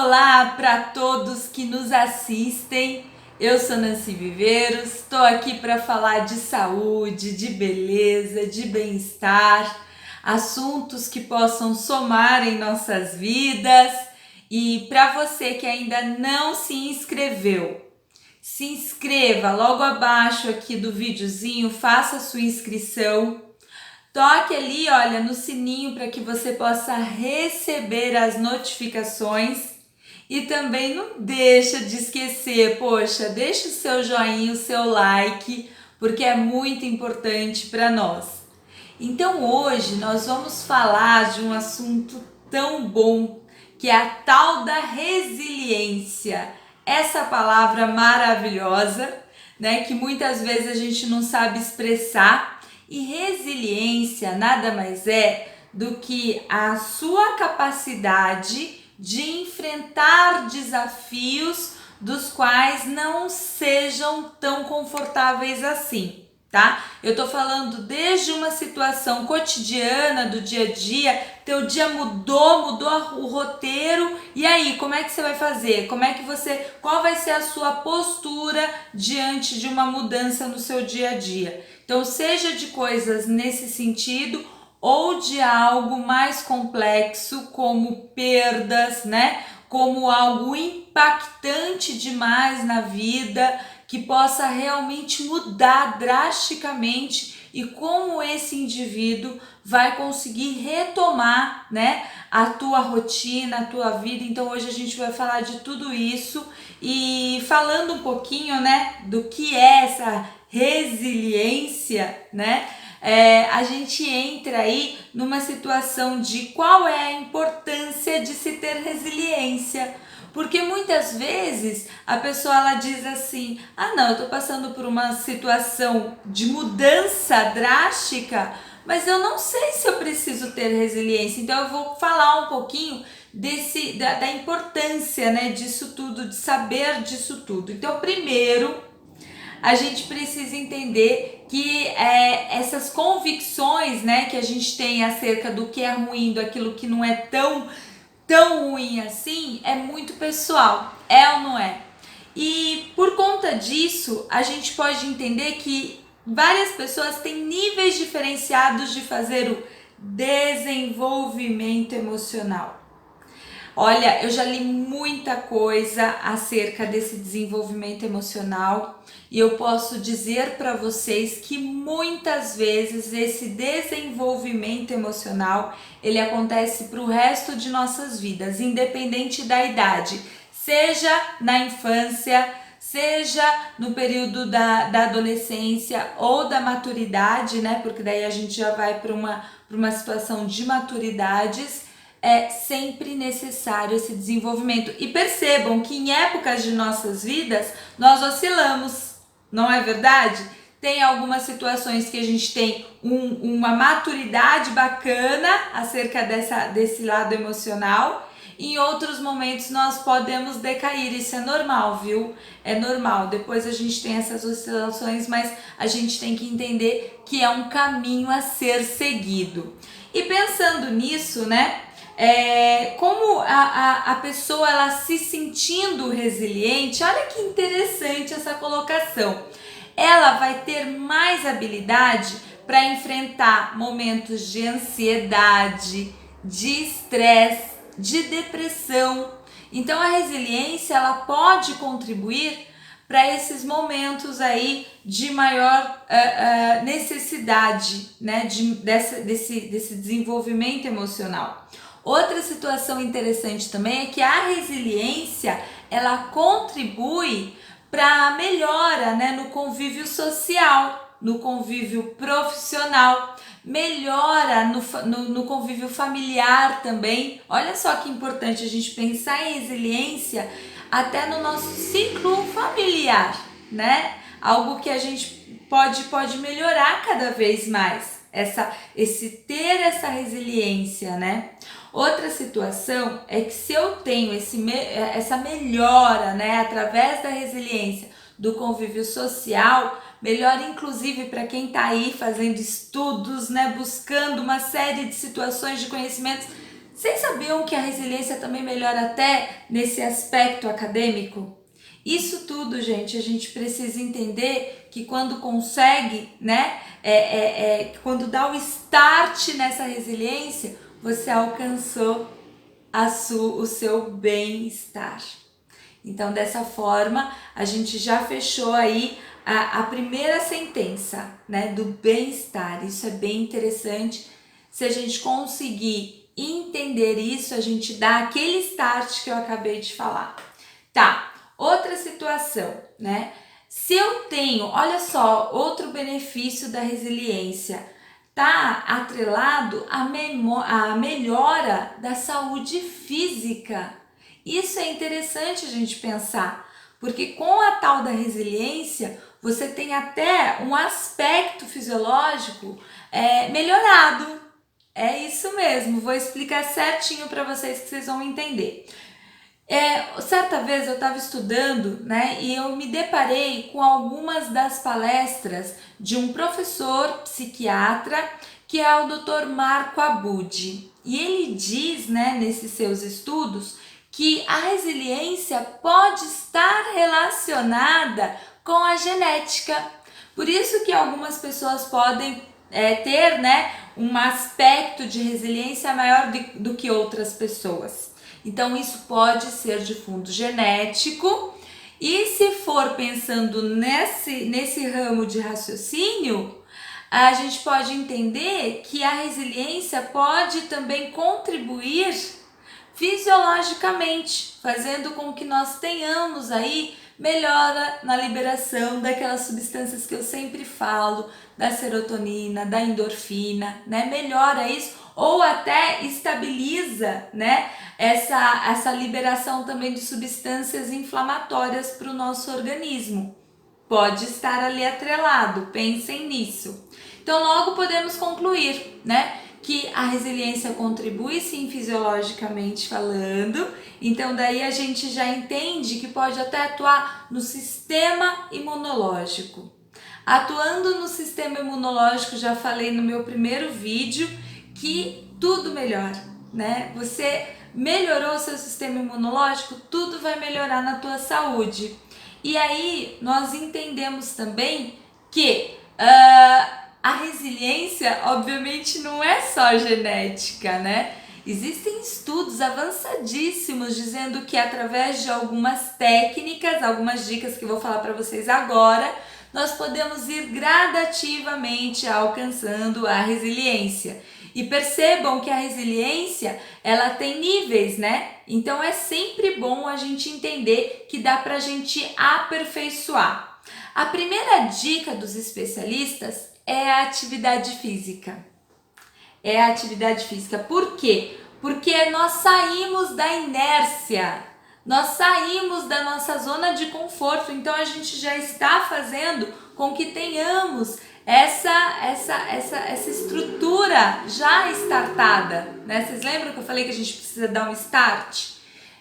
Olá para todos que nos assistem. Eu sou Nancy Viveiros, estou aqui para falar de saúde, de beleza, de bem-estar, assuntos que possam somar em nossas vidas. E para você que ainda não se inscreveu, se inscreva logo abaixo aqui do videozinho, faça a sua inscrição. Toque ali, olha, no sininho para que você possa receber as notificações e também não deixa de esquecer, poxa, deixa o seu joinha, o seu like, porque é muito importante para nós. Então hoje nós vamos falar de um assunto tão bom que é a tal da resiliência. Essa palavra maravilhosa, né, que muitas vezes a gente não sabe expressar. E resiliência nada mais é do que a sua capacidade de enfrentar desafios dos quais não sejam tão confortáveis assim, tá? Eu tô falando desde uma situação cotidiana do dia a dia, teu dia mudou o roteiro, e aí, como é que você vai fazer? Qual vai ser a sua postura diante de uma mudança no seu dia a dia? Então, seja de coisas nesse sentido ou de algo mais complexo, como perdas, né? Como algo impactante demais na vida, que possa realmente mudar drasticamente e como esse indivíduo vai conseguir retomar, né, a tua rotina, a tua vida. Então hoje a gente vai falar de tudo isso e falando um pouquinho, né, do que é essa resiliência, né? A gente entra aí numa situação de qual é a importância de se ter resiliência. Porque muitas vezes a pessoa ela diz assim: ah não, eu tô passando por uma situação de mudança drástica, mas eu não sei se eu preciso ter resiliência. Então eu vou falar um pouquinho da importância, né, disso tudo, de saber disso tudo. Então primeiro a gente precisa entender que essas convicções, né, que a gente tem acerca do que é ruim, daquilo que não é tão ruim assim, é muito pessoal, é ou não é? E por conta disso, a gente pode entender que várias pessoas têm níveis diferenciados de fazer o desenvolvimento emocional. Olha, eu já li muita coisa acerca desse desenvolvimento emocional e eu posso dizer para vocês que muitas vezes esse desenvolvimento emocional ele acontece para o resto de nossas vidas, independente da idade, seja na infância, seja no período da adolescência ou da maturidade, né? Porque daí a gente já vai para uma situação de maturidades. É sempre necessário esse desenvolvimento. E percebam que em épocas de nossas vidas nós oscilamos, não é verdade? Tem algumas situações que a gente tem uma maturidade bacana acerca desse lado emocional. Em outros momentos nós podemos decair, isso é normal, viu? É normal, depois a gente tem essas oscilações, mas a gente tem que entender que é um caminho a ser seguido. E pensando nisso, né? Como a pessoa ela se sentindo resiliente, olha que interessante essa colocação. Ela vai ter mais habilidade para enfrentar momentos de ansiedade, de estresse, de depressão. Então a resiliência ela pode contribuir para esses momentos aí de maior necessidade, né, desse desenvolvimento emocional. Outra situação interessante também é que a resiliência no contribui para a melhora, né, no convívio social, no convívio profissional, melhora no convívio familiar também. Olha só que importante a gente pensar em resiliência até no nosso ciclo familiar, né? Algo que a gente pode melhorar cada vez mais. Ter essa resiliência, né? Outra situação é que se eu tenho essa melhora, né, através da resiliência do convívio social, melhora inclusive para quem está aí fazendo estudos, né, buscando uma série de situações de conhecimentos, Vocês sabiam que a resiliência também melhora até nesse aspecto acadêmico? Isso tudo, gente, a gente precisa entender que quando consegue, né, quando dá o start nessa resiliência, você alcançou o seu bem-estar. Então, dessa forma, a gente já fechou aí a primeira sentença, né, do bem-estar. Isso é bem interessante. Se a gente conseguir entender isso, a gente dá aquele start que eu acabei de falar. Tá, outra situação, né? Se eu tenho, olha só, outro benefício da resiliência, tá atrelado à melhora da saúde física. Isso é interessante a gente pensar, porque com a tal da resiliência, você tem até um aspecto fisiológico melhorado. É isso mesmo, vou explicar certinho para vocês que vocês vão entender. Certa vez eu estava estudando, né, e eu me deparei com algumas das palestras de um professor psiquiatra que é o Dr. Marco Abud. E ele diz, né, nesses seus estudos, que a resiliência pode estar relacionada com a genética. Por isso que algumas pessoas podem ter, né, um aspecto de resiliência maior do que outras pessoas. Então isso pode ser de fundo genético, e se for pensando nesse ramo de raciocínio, a gente pode entender que a resiliência pode também contribuir fisiologicamente, fazendo com que nós tenhamos aí melhora na liberação daquelas substâncias que eu sempre falo, da serotonina, da endorfina, né? Melhora isso, ou até estabiliza, né, essa liberação também de substâncias inflamatórias para o nosso organismo. Pode estar ali atrelado, pensem nisso. Então logo podemos concluir, né, que a resiliência contribui sim fisiologicamente falando, então daí a gente já entende que pode até atuar no sistema imunológico. Atuando no sistema imunológico, já falei no meu primeiro vídeo que tudo melhora, né? Você melhorou o seu sistema imunológico, tudo vai melhorar na tua saúde. E aí nós entendemos também que a resiliência, obviamente, não é só genética, né? Existem estudos avançadíssimos dizendo que através de algumas técnicas, algumas dicas que eu vou falar para vocês agora, nós podemos ir gradativamente alcançando a resiliência. E percebam que a resiliência, ela tem níveis, né? Então é sempre bom a gente entender que dá pra gente aperfeiçoar. A primeira dica dos especialistas é a atividade física. É a atividade física. Por quê? Porque nós saímos da inércia. Nós saímos da nossa zona de conforto, então a gente já está fazendo com que tenhamos essa estrutura já startada, né? Vocês lembram que eu falei que a gente precisa dar um start?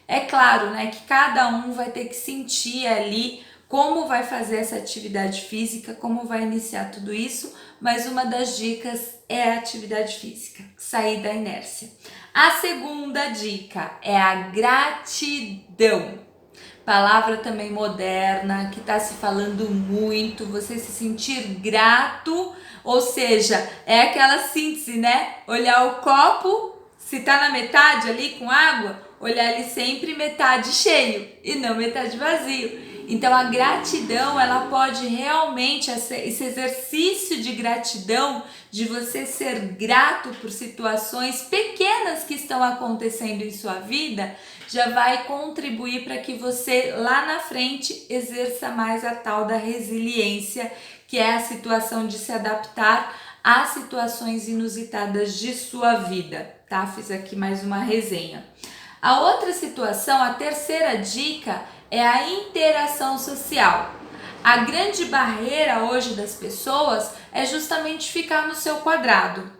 É claro, né, que cada um vai ter que sentir ali como vai fazer essa atividade física, como vai iniciar tudo isso, mas uma das dicas é a atividade física, sair da inércia. A segunda dica é a gratidão. Palavra também moderna, que está se falando muito, você se sentir grato, ou seja, é aquela síntese, né? Olhar o copo, se tá na metade ali com água, olhar ele sempre metade cheio e não metade vazio. Então a gratidão, ela pode realmente, esse exercício de gratidão, de você ser grato por situações pequenas que estão acontecendo em sua vida, já vai contribuir para que você lá na frente exerça mais a tal da resiliência, que é a situação de se adaptar a situações inusitadas de sua vida, tá? Fiz aqui mais uma resenha. A outra situação, a terceira dica, é a interação social. A grande barreira hoje das pessoas é justamente ficar no seu quadrado,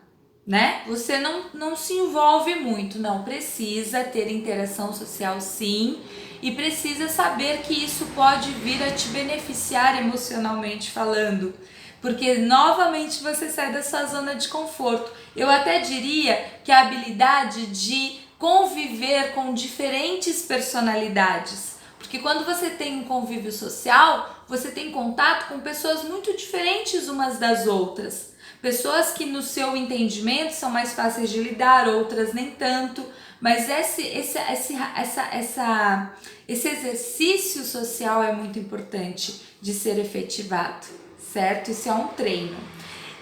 né? Você não se envolve muito, não, precisa ter interação social sim, e precisa saber que isso pode vir a te beneficiar emocionalmente falando, porque novamente você sai da sua zona de conforto. Eu até diria que a habilidade de conviver com diferentes personalidades. Porque quando você tem um convívio social, você tem contato com pessoas muito diferentes umas das outras. Pessoas que no seu entendimento são mais fáceis de lidar, outras nem tanto. Mas esse exercício social é muito importante de ser efetivado, certo? Isso é um treino.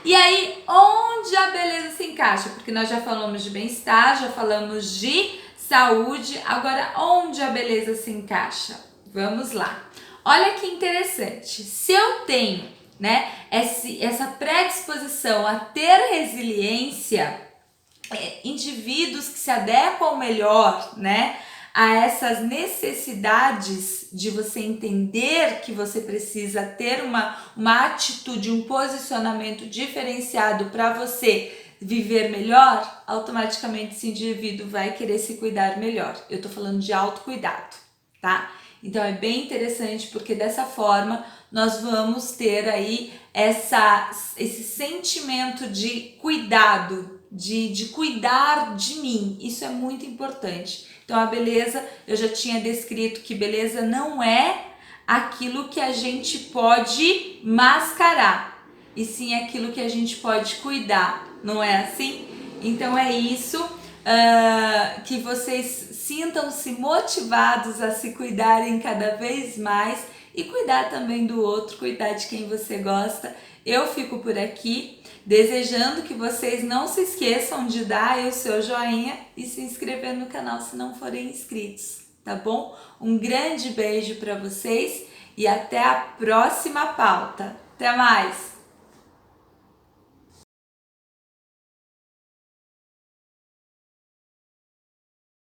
E aí, onde a beleza se encaixa? Porque nós já falamos de bem-estar, já falamos de saúde, agora onde a beleza se encaixa? Vamos lá. Olha que interessante. Se eu tenho, né, essa predisposição a ter resiliência, indivíduos que se adequam melhor, né, a essas necessidades de você entender que você precisa ter uma atitude, um posicionamento diferenciado para você viver melhor, automaticamente esse indivíduo vai querer se cuidar melhor. Eu tô falando de autocuidado, tá? Então é bem interessante porque dessa forma nós vamos ter aí esse sentimento de cuidado, de cuidar de mim. Isso é muito importante. Então a beleza, eu já tinha descrito que beleza não é aquilo que a gente pode mascarar, e sim aquilo que a gente pode cuidar, não é assim? Então é isso, que vocês sintam-se motivados a se cuidarem cada vez mais e cuidar também do outro, cuidar de quem você gosta. Eu fico por aqui, desejando que vocês não se esqueçam de dar aí o seu joinha e se inscrever no canal se não forem inscritos, tá bom? Um grande beijo para vocês e até a próxima pauta. Até mais!